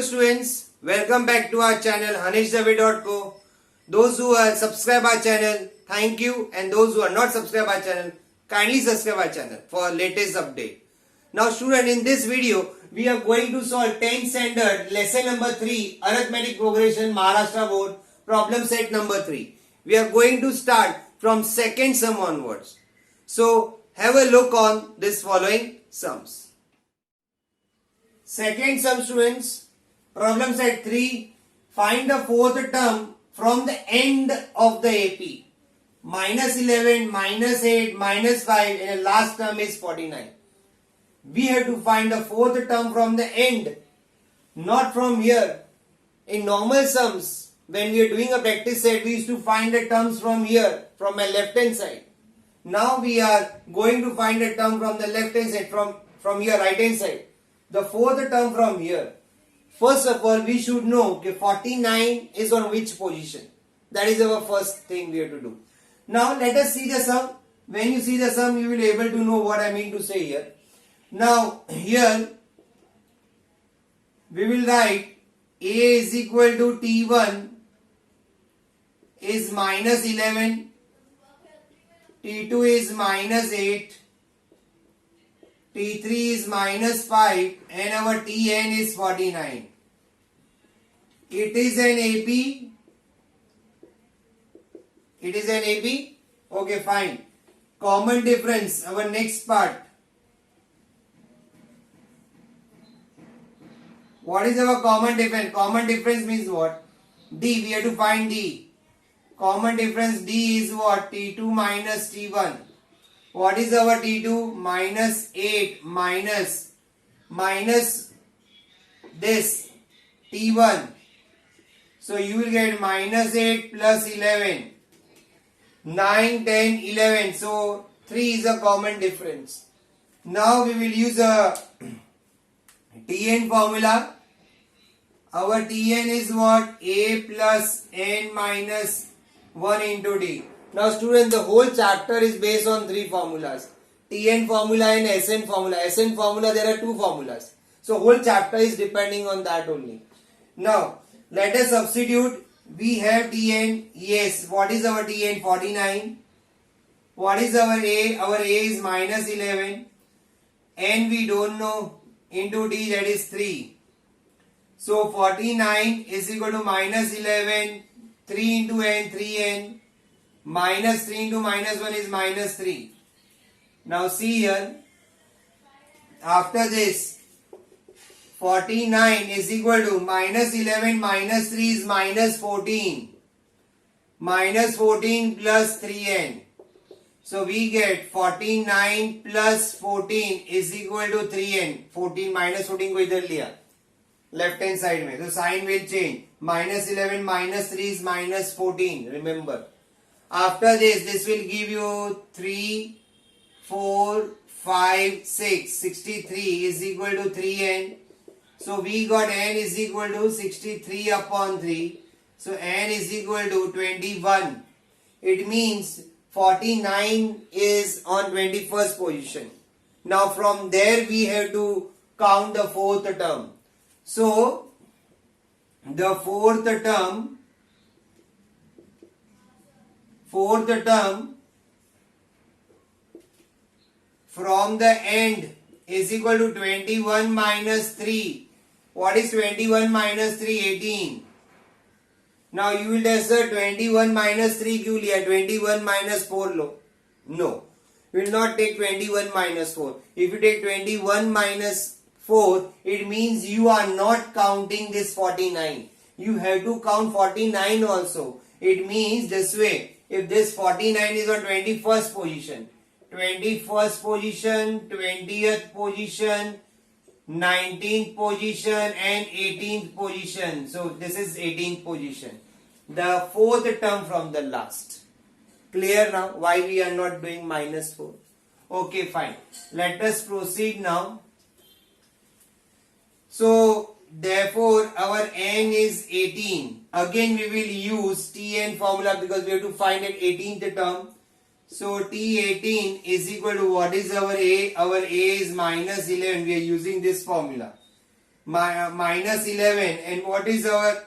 Hello students, welcome back to our channel haneshdawe.co. Those who are subscribe our channel, thank you, and those who are not subscribe our channel, kindly subscribe our channel for latest update. Now student, in this video we are going to solve 10th standard lesson number 3 arithmetic progression Maharashtra board problem set number 3. We are going to start from second sum onwards. So have a look on this following sums. Second sum students, problem set 3, find the fourth term from the end of the AP. Minus 11, minus 8, minus 5 and the last term is 49. We have to find the fourth term from the end, not from here. In normal sums, when we are doing a practice set, we used to find the terms from here, from my left hand side. Now we are going to find a term from the left hand side, from here right hand side. The fourth term from here. First of all, we should know that 49 is on which position. That is our first thing we have to do. Now let us see the sum. When you see the sum, you will be able to know what I mean to say here. Now here we will write A is equal to T1 is minus 11, T2 is minus 8, T3 is minus 5 and our Tn is 49. It is an AP. It is an AP. Okay, fine. Common difference, our next part. What is our common difference? Common difference means what? D. We have to find D. Common difference D is what? T2 minus T1. What is our T2? Minus 8 minus this T1. So you will get minus 8 plus 11. 9, 10, 11. So 3 is a common difference. Now we will use a Tn formula. Our Tn is what? A plus n minus 1 into D. Now students, the whole chapter is based on 3 formulas. Tn formula and Sn formula. Sn formula, there are 2 formulas. So whole chapter is depending on that only. Now let us substitute. We have Tn. Yes. What is our Tn? 49. What is our A? Our A is minus 11. N we don't know. Into D, that is 3. So 49 is equal to minus 11. 3 into N, 3N. Minus 3 into minus 1 is minus 3. Now see here. After this, 49 is equal to minus 11 minus 3 is minus 14. Minus 14 plus 3n. So we get 49 plus 14 is equal to 3n. 14 minus 14 को इधर लिया left hand side में. So sign will change. Minus 11 minus 3 is minus 14. Remember. After this will give you 3, 4, 5, 6. 63 is equal to 3n. So we got n is equal to 63 upon 3. So n is equal to 21. It means 49 is on 21st position. Now from there we have to count the fourth term. So the fourth term from the end is equal to 21 minus 3. What is 21 minus 3? 18. Now you will tell sir 21 minus 3 क्यों लिया? 21 minus 4 low. No. We will not take 21 minus 4. If you take 21 minus 4, it means you are not counting this 49. You have to count 49 also. It means this way. If this 49 is on 21st position, 21st position, 20th position, 19th position and 18th position. So this is 18th position. The fourth term from the last. Clear now why we are not doing minus 4? Okay, fine. Let us proceed now. So therefore our n is 18. Again we will use Tn formula because we have to find an 18th term. So T18 is equal to what is our A? Our A is minus 11. We are using this formula. minus 11, and what is our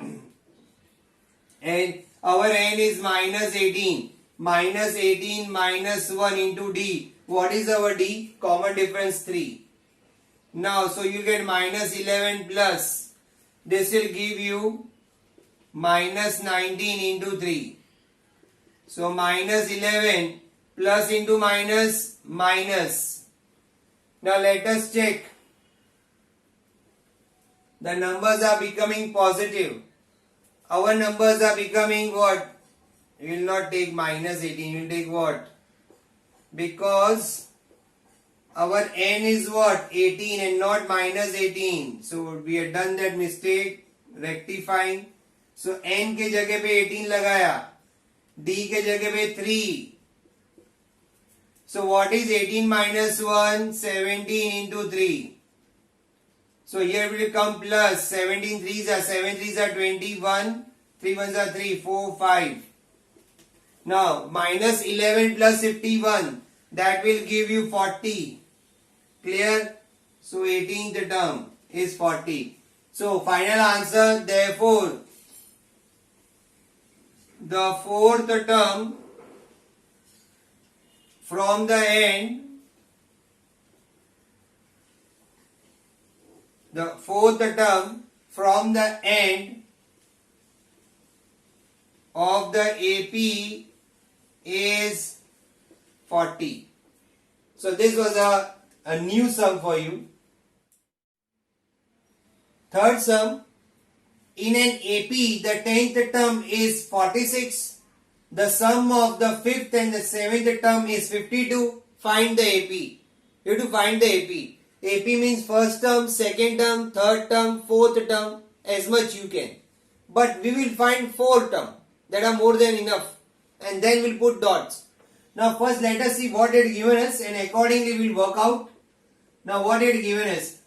and our n is minus 18. Minus 18 minus 1 into d. What is our d? Common difference 3. Now, so you get minus 11 plus. This will give you minus 19 into 3. So minus 11 plus into minus minus. Now let us check. The numbers are becoming positive. Our numbers are becoming what? We will not take minus 18, we will take what? Because our n is what? 18 and not minus 18. So we have done that mistake, rectifying. So n के जगह पे 18 लगाया, d के जगह पे 3. So what is 18 minus 1? 17 into 3. So here will come plus 17 3s are 7 3s are 21, 3 1s are 3, 4, 5. Now minus 11 plus 51, that will give you 40. Clear? So 18th term is 40. So final answer, therefore the fourth term from the end, the fourth term from the end of the AP is 40. So this was a new sum for you. Third sum, in an AP the 10th term is 46. The sum of the 5th and the 7th term is 52. Find the AP. You have to find the AP. AP means first term, second term, third term, fourth term, as much you can. But we will find 4 terms that are more than enough, and then we'll put dots. Now first let us see what it given us, and accordingly we'll work out. Now what it given us?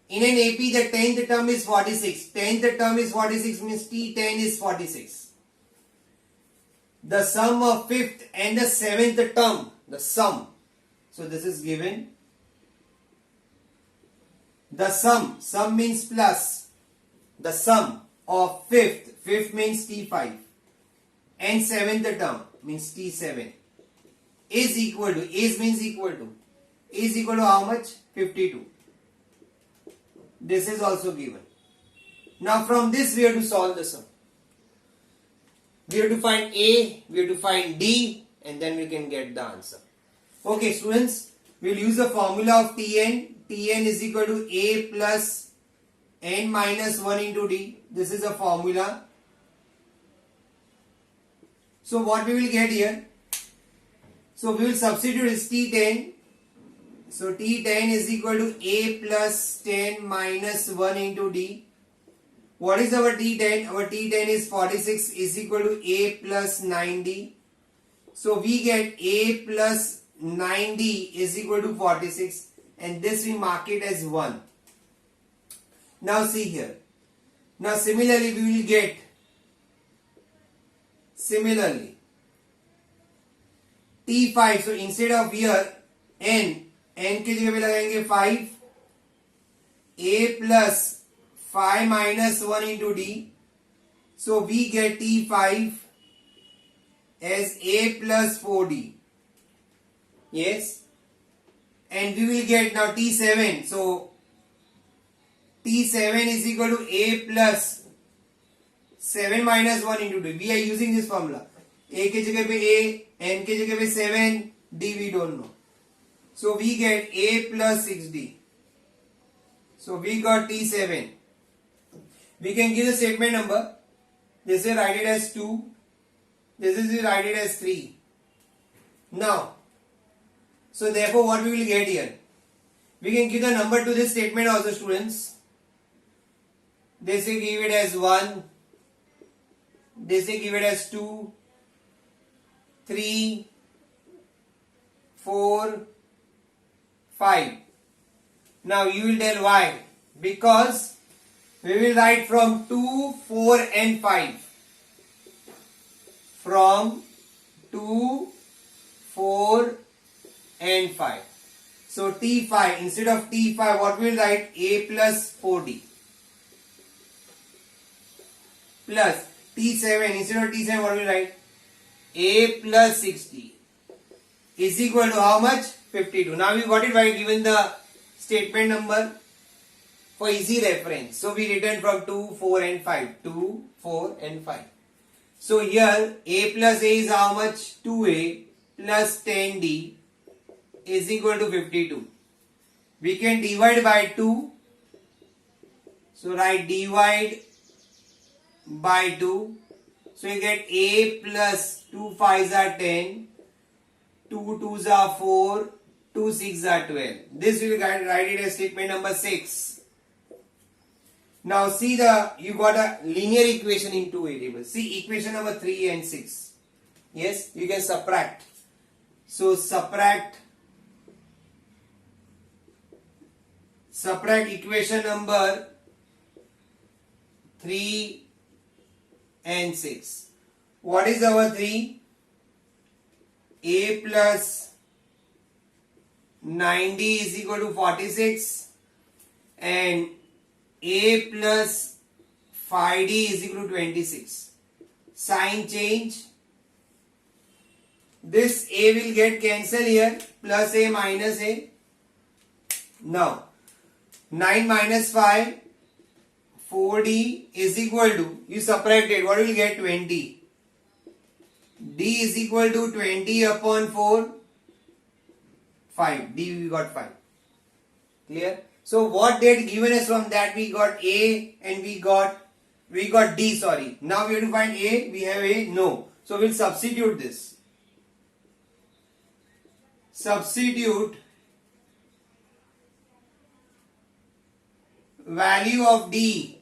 In an AP the 10th term is 46. 10th term is 46 means T10 is 46. The sum of 5th and the 7th term, the sum. So this is given. The sum means plus. The sum of 5th means T5 and 7th term means T7 is equal to, is equal to how much? 52. This is also given. Now from this we have to solve the sum. We have to find A, we have to find D, and then we can get the answer. Okay students, we will use the formula of Tn. Tn is equal to A plus n minus 1 into D. This is a formula. So what we will get here? So we will substitute is T10. So T10 is equal to A plus 10 minus 1 into D. What is our T10? Our T10 is 46 is equal to A plus 90. So we get A plus 90 is equal to 46, and this we mark it as 1. Now see here. Now similarly we will get T5. So instead of here n के जगह पे लगाएंगे 5. A plus 5 minus 1 into D. So we get T5 as A plus 4D. Yes. And we will get now T7. So T7 is equal to A plus 7 minus 1 into D. We are using this formula. A के जगह पे A, N के जगह पे 7, D we don't know. So we get A plus 6D. So we got T7. We can give the statement number. This is write it as 2. This is write it as 3. Now, so therefore what we will get here? We can give the number to this statement also, students. This will give it as 1. This will give it as 2, 3, 4, 5. Now you will tell why. Because we will write from 2, 4 and 5. From 2, 4 and 5. So T5, instead of T5 what we will write? A plus 4D. plus T7. Instead of T7, what will we write? A plus 60 is equal to how much? 52. Now we got it right, given the statement number for easy reference. So we return from 2, 4 and 5. 2, 4 and 5. So here A plus A is how much? 2A plus 10D is equal to 52. We can divide by 2. So write divide by 2. So you get A plus 2 5s are 10, 2 2s are 4, 2 6s are 12. This we will write it as statement number 6. Now see you got a linear equation in two variables. See equation number 3 and 6. Yes, you can subtract. So subtract equation number 3 and 6. What is our 3? A plus 90 is equal to 46 and A plus 5D is equal to 26. Sign change. This A will get cancelled here. Plus A minus A. Now 9 minus 5, 4D is equal to, you subtract it, what will you get? 20. D is equal to 20 upon 4, 5. D we got 5. Clear? So what they had given us, from that we got A and we got D, sorry. Now we have to find A, we have A, no. So we'll substitute this. Substitute value of D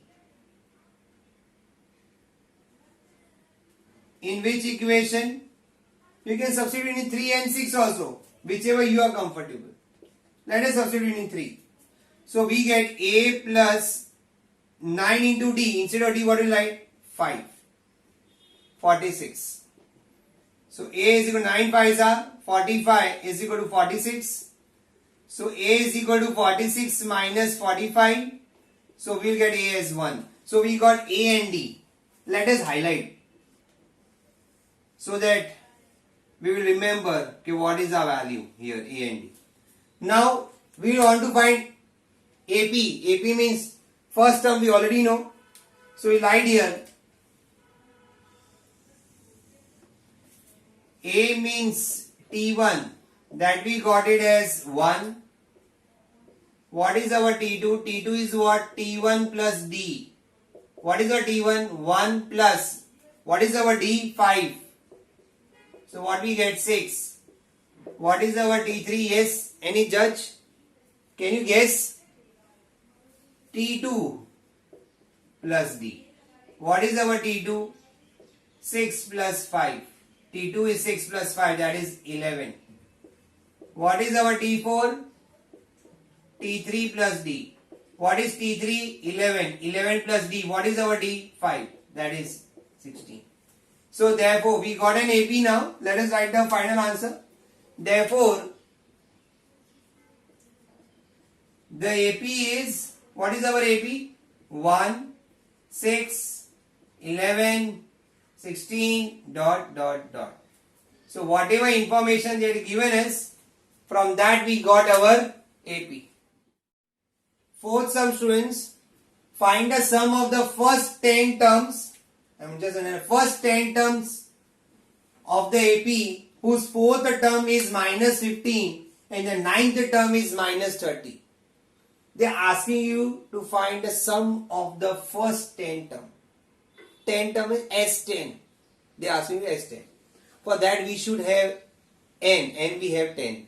in which equation? You can substitute in 3 and 6 also, whichever you are comfortable. Let us substitute in 3. So we get A plus 9 into D. Instead of D, what will I write? 5. 46. So A is equal to 9 5s are 45 is equal to 46. So A is equal to 46 minus 45. So we'll get A as 1. So we got A and D. Let us highlight so that we will remember what is our value here, A and D. Now we want to find AP. AP means first term we already know. So we write here A means T1, that we got it as 1. What is our T2? T2 is what? T1 plus D. What is our T1? 1 plus. What is our D? 5. So what we get? 6. What is our T3? Yes. Any judge? Can you guess? T2 plus D. What is our T2? 6 plus 5. T2 is 6 plus 5, that is 11. What is our T4? T3 plus D. What is T3? 11. 11 plus D. What is our D? 5. That is 16. So therefore we got an AP now. Let us write the final answer. Therefore the AP is, what is our AP? 1, 6, 11, 16, dot, dot, dot. So whatever information they had given us, from that we got our AP. Fourth sum, students, find the sum of the first 10 terms. First 10 terms of the AP whose fourth term is minus 15 and the ninth term is minus 30. They are asking you to find the sum of the first 10 term. 10 term is S10. They are asking you S10. For that we should have N, and we have 10.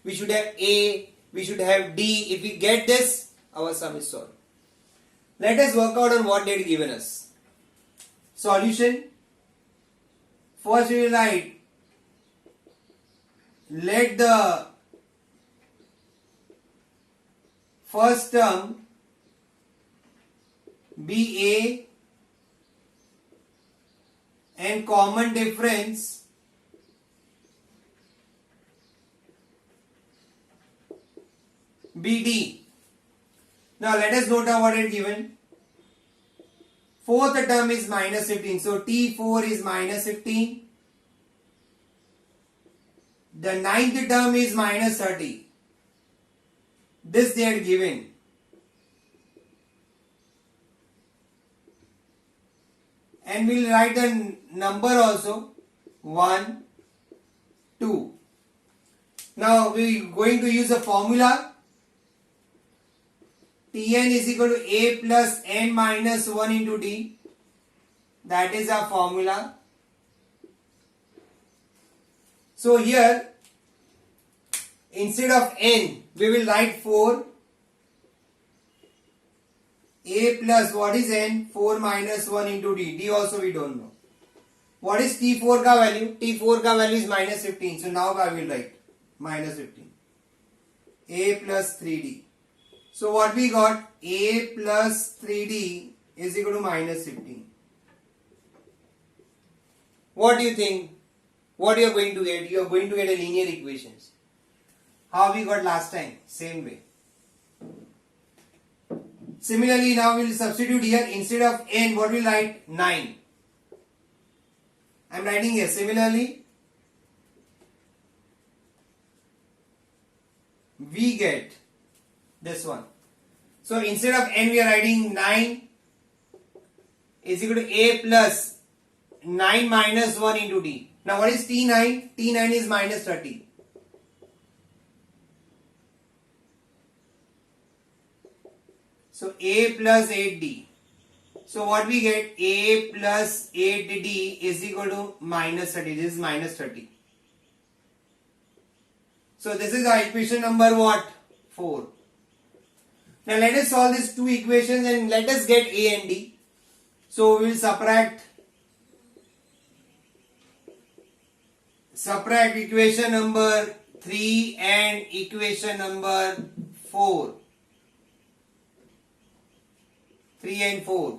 We should have A, we should have D. If we get this, our sum is solved. Let us work out on what they had given us. Solution. First we will write, let the first term be A and common difference be D. Now let us note down what it is given. Fourth term is minus 15. So T4 is minus 15. The ninth term is minus 30. This they are given. And we'll write the number also. 1, 2. Now we are going to use a formula. Tn is equal to A plus n minus 1 into D. That is our formula. So here, instead of n, we will write 4. A plus what is n? 4 minus 1 into D. D also we don't know. What is T4 ka value? T4 ka value is minus 15. So now I will write minus 15. A plus 3D. So what we got? A plus 3D is equal to minus 15. What do you think? What you are going to get? You are going to get a linear equations. How we got last time? Same way. Similarly, now we will substitute here. Instead of n, what we will write? 9. I am writing here. Similarly, we get this one. So instead of n, we are writing 9 is equal to A plus 9 minus 1 into D. Now what is T9? T9 is minus 30. So A plus 8D. So what we get? A plus 8D is equal to minus 30. This is minus 30. So this is our equation number what? 4. Now let us solve these two equations and let us get A and D. So we will subtract equation number 3 and equation number 4. 3 and 4.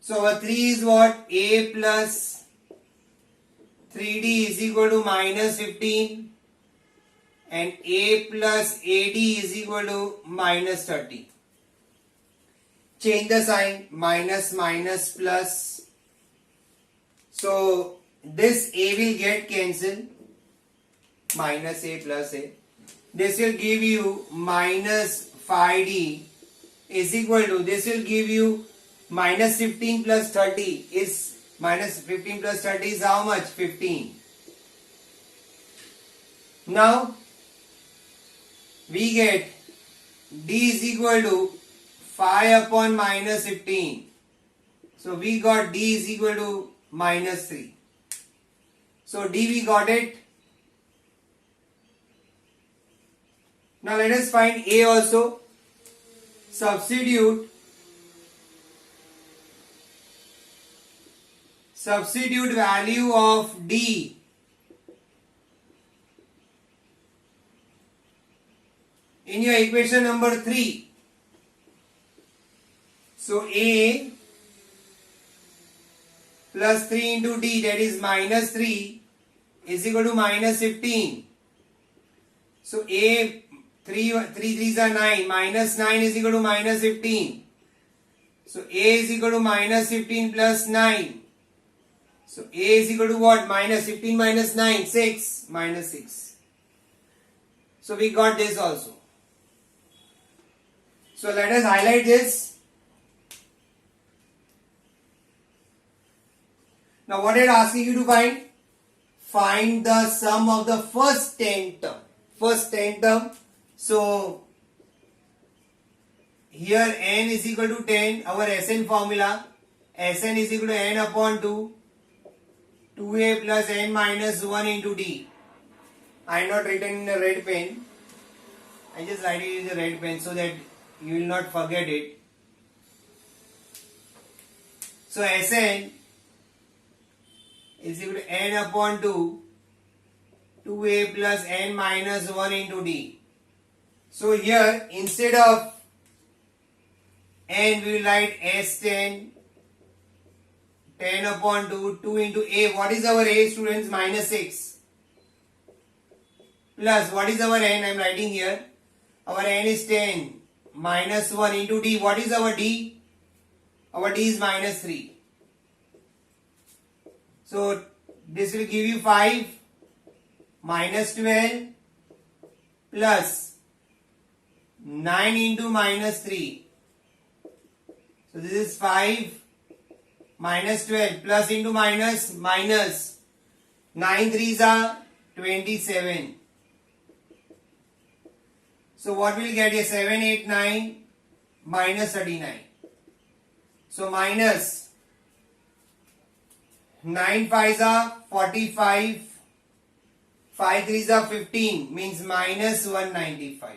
So our 3 is what? A plus 3D is equal to minus 15 and A plus AD is equal to minus 30. Change the sign, minus minus plus. So this A will get cancelled, minus A plus A. This will give you minus 5D is equal to, this will give you minus 15 plus 30 is, minus 15 plus 30 is how much? 15. Now we get D is equal to 5 upon minus 15. So we got D is equal to minus 3. So D we got it. Now let us find A also. Substitute value of D in your equation number 3. So A plus 3 into D, that is minus 3, is equal to minus 15. So A 3 3s are 9, minus 9 is equal to minus 15. So A is equal to minus 15 plus 9. So A is equal to what? Minus 15 minus 9, 6, minus 6. So we got this also. So let us highlight this. Now what it asking you to find? Find the sum of the first 10 term. First 10 term. So here n is equal to 10, our Sn formula. Sn is equal to n upon 2. 2a plus n minus 1 into D. I am not written in a red pen. I just write it in the red pen so that you will not forget it. So Sn is equal to n upon 2. 2a plus n minus 1 into D. So here instead of n we will write S10 10 upon 2, 2 into A. What is our A, students? Minus 6. Plus, what is our N? I am writing here. Our N is 10. Minus 1 into D. What is our D? Our D is minus 3. So this will give you 5 minus 12 plus 9 into minus 3. So this is 5 minus 12 plus into minus minus 9 threes are 27. So what will get here? 7, 8, 9 minus 39. So minus 9 5s are 45. 5 3s are 15 means minus 195.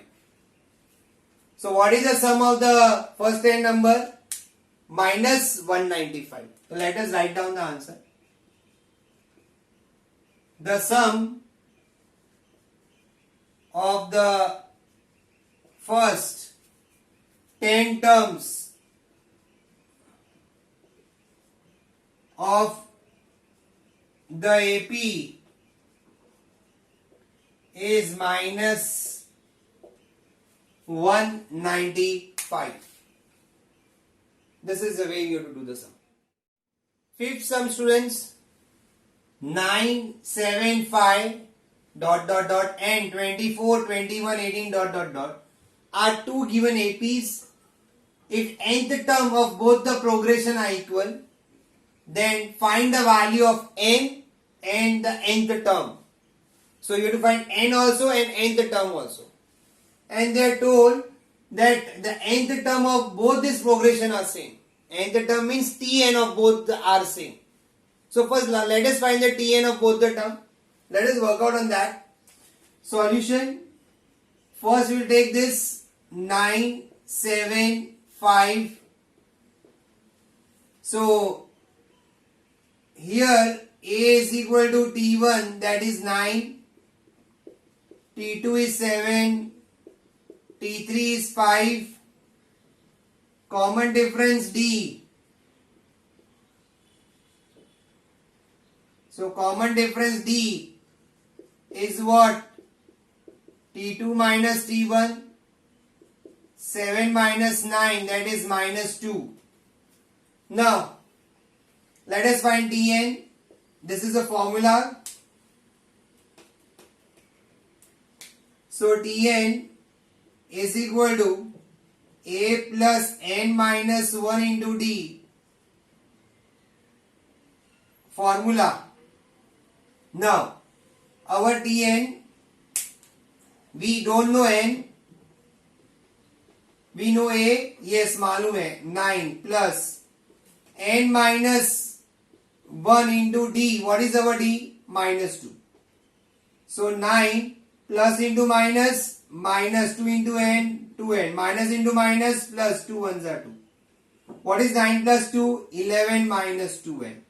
So what is the sum of the first 10 number? Minus 195. So let us write down the answer. The sum of the first 10 terms of the AP is minus 195. This is the way you have to do the sum. Fifth sum, students. 9, 7, 5 dot dot dot and 24, 21, 18 dot dot dot are two given APs. If nth term of both the progression are equal, then find the value of n and the nth term. So you have to find n also and nth term also. And they are told that the nth term of both this progression are same. Nth term means Tn of both are same. So first let us find the Tn of both the term. Let us work out on that. Solution. First we will take this 9, 7, 5. So here A is equal to T1, that is 9. T2 is 7. T3 is 5. Common difference D. So common difference D is what? T2 minus T1. 7 minus 9, that is minus 2. Now let us find Tn. This is a formula. So Tn is equal to A plus n minus 1 into D. Formula. Now our Tn, we don't know n. We know A, yes मालूम है 9 plus n minus 1 into D. What is our D? Minus 2. So 9 plus into minus, minus 2 into n, 2n. Minus into minus plus 2 ones are 2. What is 9 plus 2? 11 minus 2n.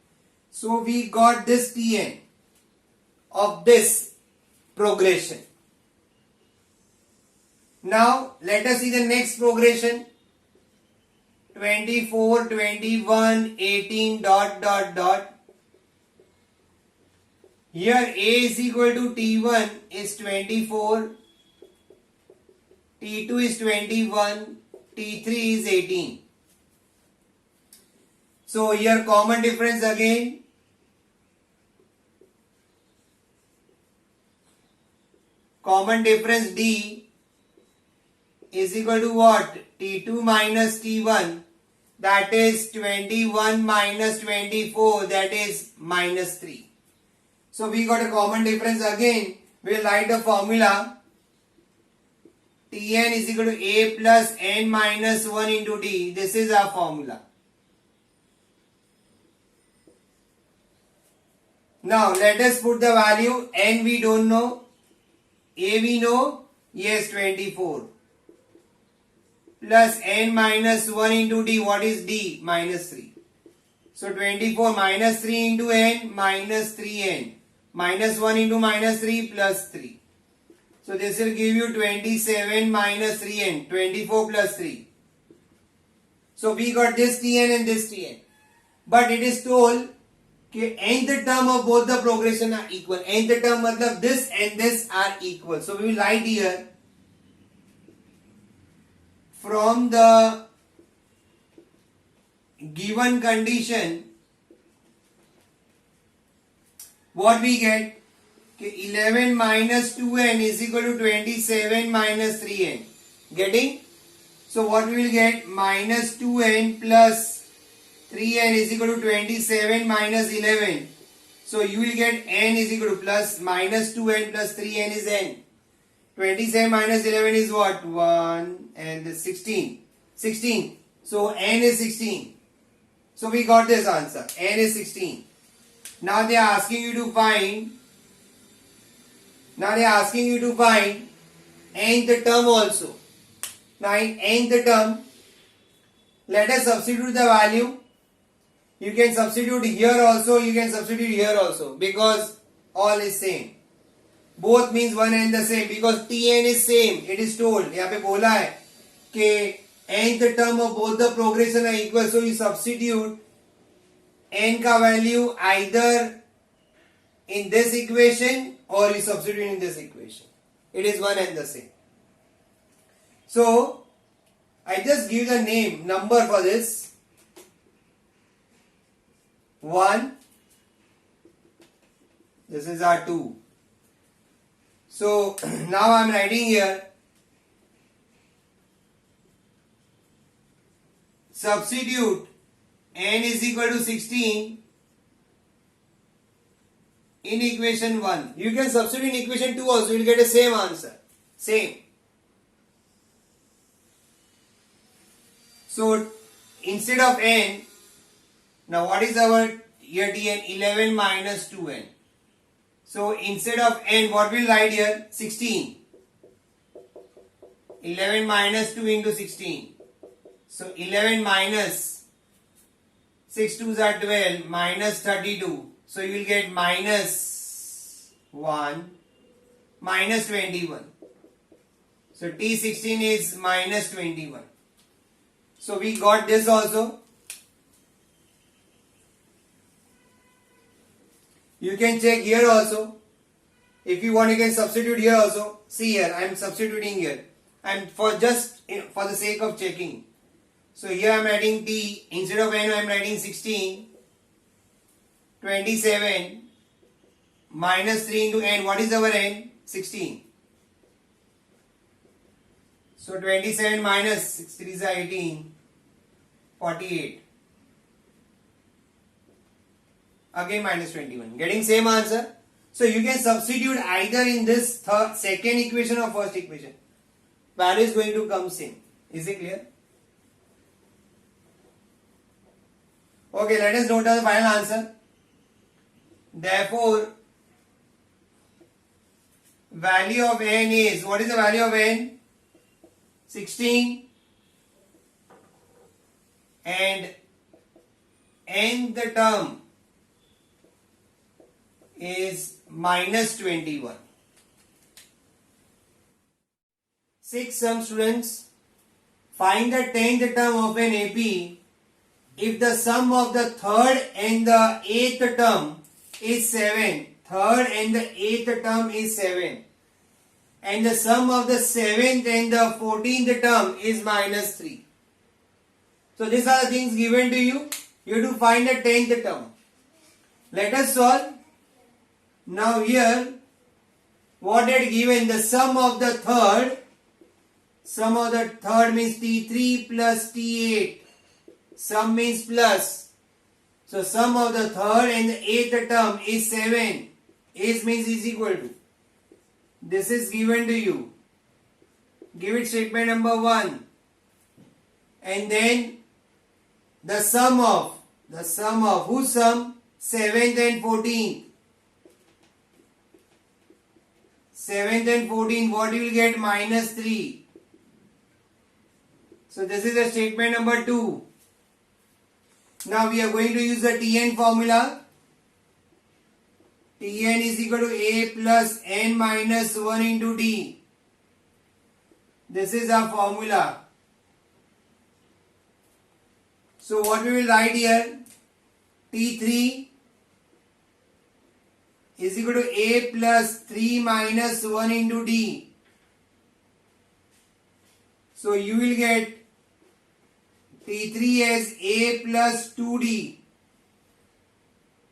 So we got this Tn of this progression. Now let us see the next progression. 24, 21, 18 dot dot dot. Here A is equal to T1 is 24, T2 is 21, T3 is 18. So here common difference again. Common difference D is equal to what? T2 minus T1, that is 21 minus 24, that is minus 3. So we got a common difference again. We will write the formula. Tn is equal to A plus n minus 1 into D. This is our formula. Now let us put the value. N we don't know. A we know. Yes, 24. Plus n minus 1 into D. What is D? Minus 3. So 24 minus 3 into n minus 3n. Minus 1 into minus 3 plus 3. So this will give you 27 minus 3n. 24 plus 3. So we got this Tn and this Tn. But it is told that nth term of both the progression are equal. Nth term matlab this and this are equal. So we will write here. From the given condition, what we get? 11 minus 2n is equal to 27 minus 3n. Getting? So what we will get? Minus 2n plus 3n is equal to 27 minus 11. So you will get n is equal to plus minus 2n plus 3n is n. 27 minus 11 is what? 1 and 16. 16. So n is 16. So we got this answer. N is 16. Now they are asking you to find nth term also. Now in nth term, let us substitute the value. You can substitute here also, you can substitute here also, because all is same. Both means one and the same, because Tn is same. It is told. यहाँ पे बोला है कि nth term of both the progression are equal, so you substitute n का value either in this equation or you substitute in this equation. It is one and the same. So I just give the number for this. 1. This is our 2. So now I am writing here, substitute n is equal to 16 in equation 1. You can substitute in equation 2 also, you will get the same answer. Same. So instead of n, now what is our here Tn? 11 minus 2n. So instead of n, what will write here? 16. 11 minus 2 into 16. So 11 minus 6 2s are 12 minus 32. So you will get minus 1 minus 21. So T16 is minus 21. So we got this also. You can check here also. If you want, you can substitute here also. See here, I am substituting here. And for the sake of checking. So here I am writing T, instead of n I am writing 16. 27 minus 3 into n. What is our n? 16. So 27 minus 6 3 is 18. 48. Again minus 21. Getting same answer. So you can substitute either in this second equation or first equation. Value is going to come same. Is it clear? Okay, let us note down the final answer. Therefore, value of n is, what is the value of n? 16. And nth term is minus 21. 6. Some students, find the 10th term of an AP if the sum of the third and the 8th term is 7. Third and the 8th term is 7. And the sum of the 7th and the 14th term is minus 3. So these are the things given to you. You have to find the 10th term. Let us solve. Now here, what had given? The sum of the third. Sum of the third means T3 plus T8. Sum means plus. So sum of the third and the 8th term is 7. Is means is equal to. This is given to you. Give it statement number 1. And then the sum of whose sum? 7th and 14th. 7th and 14th, what you will get? Minus 3. So this is the statement number 2. Now we are going to use the Tn formula. Tn is equal to A plus n minus 1 into D. This is our formula. So what we will write here? T3 is equal to A plus 3 minus 1 into D. So you will get T3 as A plus 2D.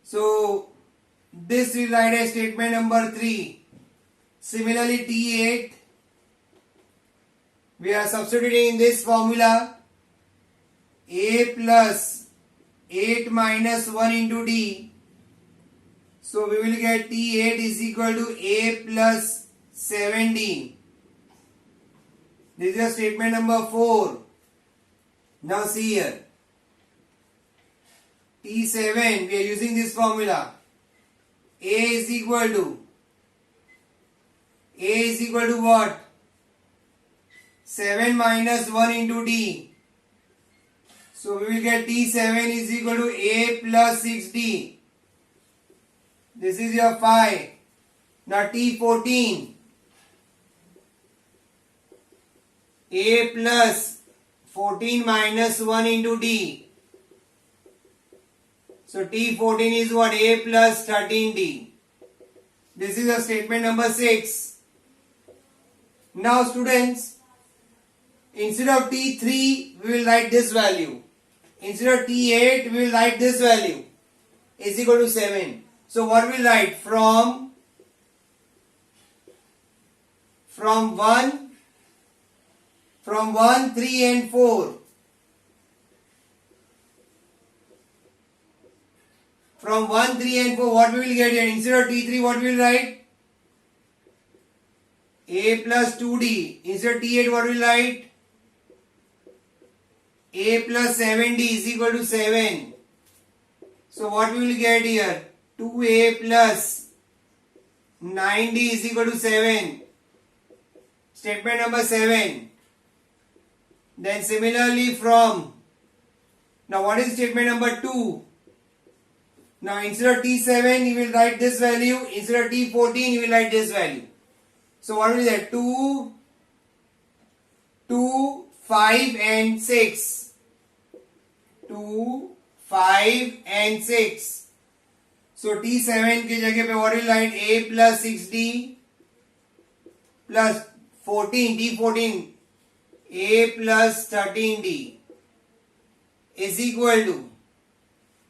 So this we write as statement number 3. Similarly, T8, we are substituting in this formula A plus 8 minus 1 into D. So we will get T8 is equal to A plus 17. This is statement number 4. Now see here. T7, we are using this formula. A is equal to what? 7 minus 1 into D. So we will get T7 is equal to A plus 6D. This is your 5. Now T14. A plus 14 minus 1 into D. So T14 is what? A plus 13D. This is a statement number 6. Now students, instead of T3 we will write this value. Instead of T8 we will write this value is equal to 7. So what we will write? From 1, 3 and 4. From 1, 3 and 4, what we will get here? Instead of T3, what we will write? A plus 2D. Instead of T8, what we will write? A plus 7D is equal to 7. So what we will get here? 2A plus 9D is equal to 7. Statement number 7. Then similarly from, now what is statement number 2? Now instead of T7 you will write this value, instead of T14 you will write this value. So what is that? 2, 5 and 6. 2, 5 and 6. So T7 की जगह पे what will write? A plus 6D plus 14, T14 A plus 13D is equal to,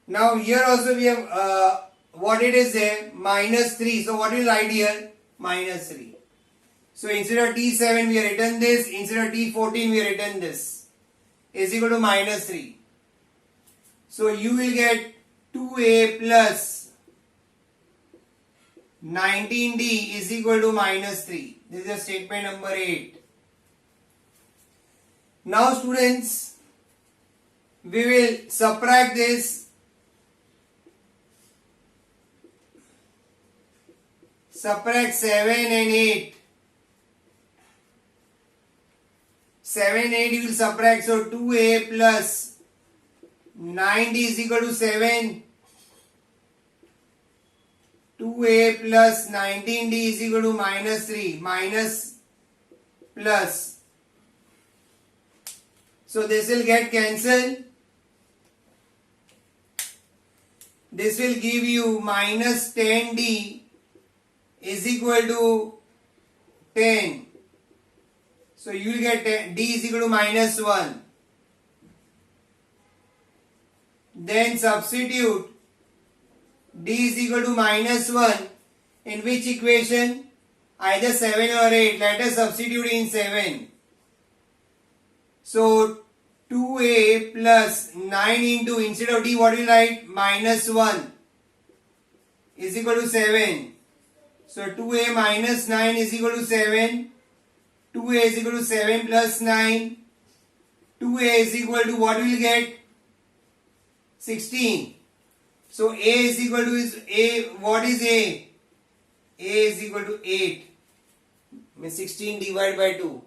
now here also we have what it is there, minus 3. So what will write here? Minus 3. So instead of T7 we have written this, instead of T14 we have written this is equal to minus 3. So you will get 2A plus 19D is equal to minus 3. This is statement number 8. Now students, we will subtract this. Subtract 7 and 8. 7 and 8 you will subtract. So 2A plus 9D is equal to 7. 2A plus 19D is equal to minus 3. Minus plus. So this will get cancelled. This will give you minus 10D is equal to 10. So you will get D is equal to minus 1. Then substitute D is equal to minus 1 in which equation? Either 7 or 8. Let us substitute in 7. So 2A plus 9 into, instead of D what we write? Minus 1 is equal to 7. So 2A minus 9 is equal to 7. 2A is equal to 7 plus 9. 2A is equal to what we will get? 16. So A is equal to what is A? A is equal to 8. 16 divided by 2.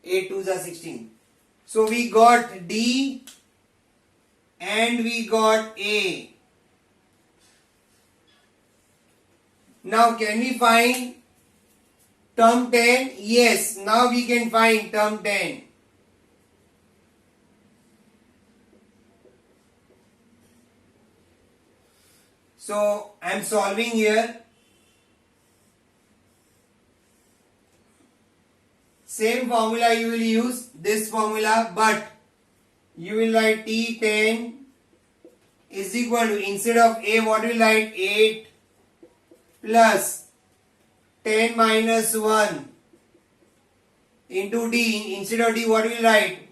8 2s are 16. So we got D and we got A. Now can we find term 10? Yes, now we can find term 10. So I am solving here. Same formula you will use, this formula, but you will write T10 is equal to, instead of A what will write? 8 plus 10 minus 1 into D. Instead of D, what will write?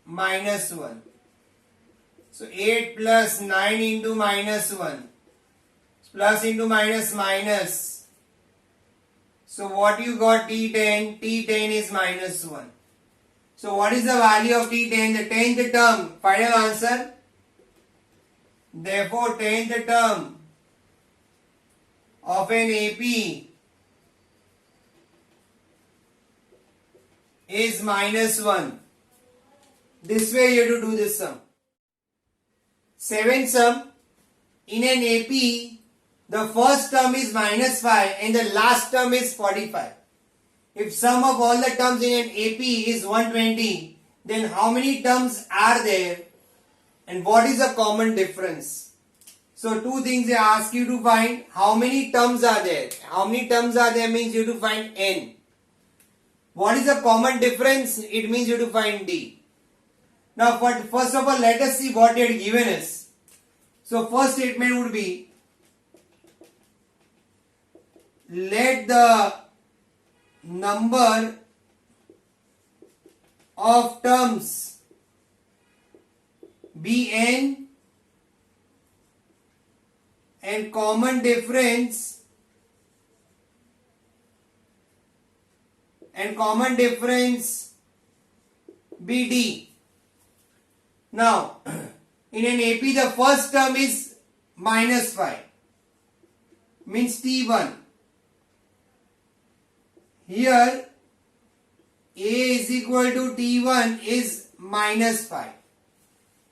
Minus 1. So 8 plus 9 into minus 1. Plus into minus minus. So what you got T10? T10 is minus 1. So what is the value of T10? The 10th term. Final answer. Therefore 10th term of an AP is minus 1. This way you have to do this sum. 7th sum. In an AP, the first term is minus 5 and the last term is 45. If sum of all the terms in an AP is 120, then how many terms are there and what is the common difference? So two things they ask you to find. How many terms are there? How many terms are there means you have to find n. What is the common difference? It means you have to find d. Now first of all, let us see what they had given us. So first statement would be, let the number of terms be n and common difference be d. Now in an AP the first term is minus 5 means T1. Here A is equal to T1 is minus 5.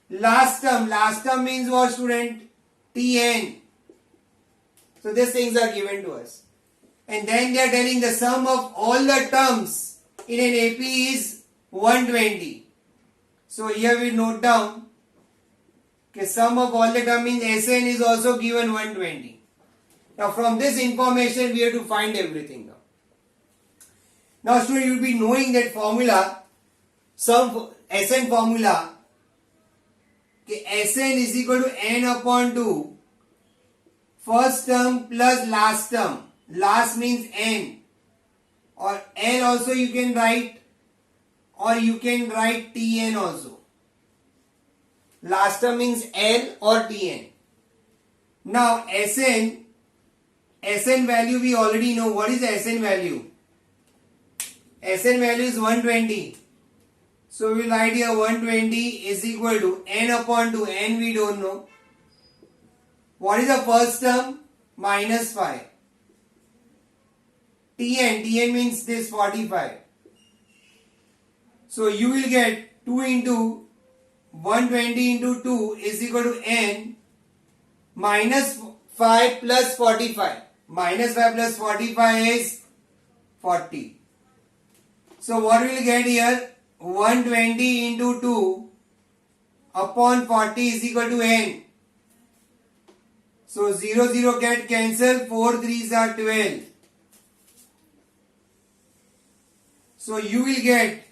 Last term means what, student? Tn. So these things are given to us. And then they are telling the sum of all the terms in an AP is 120. So here we note down the sum of all the terms means Sn is also given 120. Now from this information we have to find everything now. Now student, you will be knowing that formula, some Sn formula, Sn is equal to n upon 2, first term plus last term. Last means n, or L also you can write, or you can write Tn also. Last term means L or Tn. Now Sn value we already know. What is the Sn value? Sn value is 120. So we will write here 120 is equal to n upon 2. N we don't know. What is the first term? Minus 5. Tn means this 45. So you will get 2 into 120 into 2 is equal to n minus 5 plus 45. Minus 5 plus 45 is 40. So what we will get here? 120 into 2 upon 40 is equal to n. So 0 get cancelled, 4 3s are 12. So you will get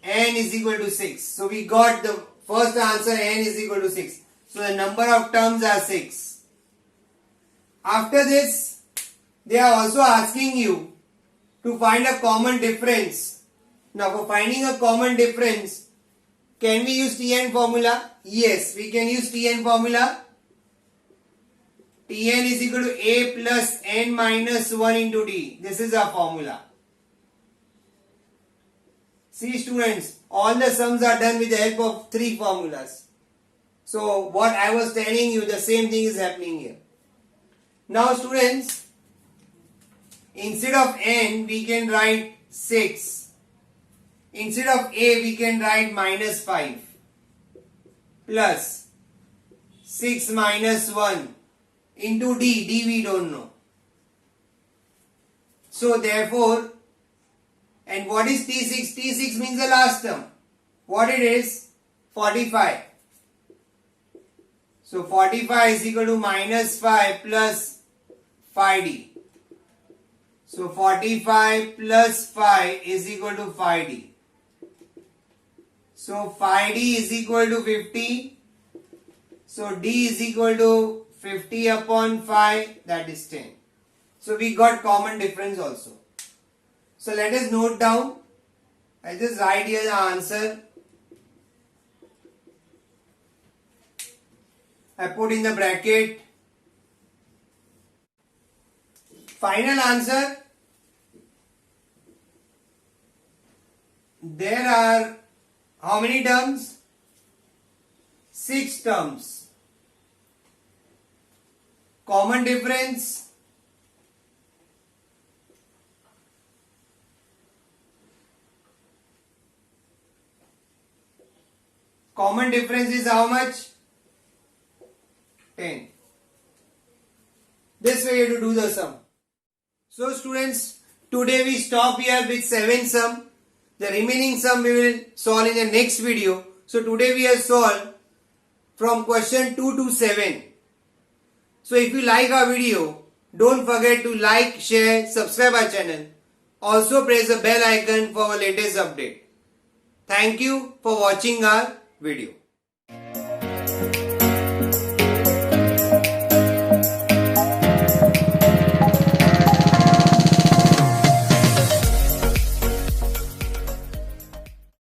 n is equal to 6. So we got the first answer, n is equal to 6. So the number of terms are 6. After this, they are also asking you to find a common difference. Now for finding a common difference, can we use Tn formula? Yes, we can use Tn formula. Tn is equal to A plus n minus 1 into D. This is our formula. See students, all the sums are done with the help of 3 formulas. So what I was telling you, the same thing is happening here. Now students, instead of n we can write 6. Instead of A we can write minus 5 plus 6 minus 1 into D. D we don't know. So therefore, and what is T6? T6 means the last term. What it is? 45. So 45 is equal to minus 5 plus 5D. So 45 plus 5 is equal to 5D. So 5D is equal to 50. So D is equal to 50 upon 5, that is 10. So we got common difference also. So let us note down. I just write here the answer. I put in the bracket. Final answer. There are how many terms? 6 terms. Common difference. Common difference is how much? 10. This way you have to do the sum. So students, today we stop here with 7 sum. The remaining sum we will solve in the next video. So today we have solved from question 2 to 7. So if you like our video, don't forget to like, share, subscribe our channel. Also press the bell icon for our latest update. Thank you for watching our video.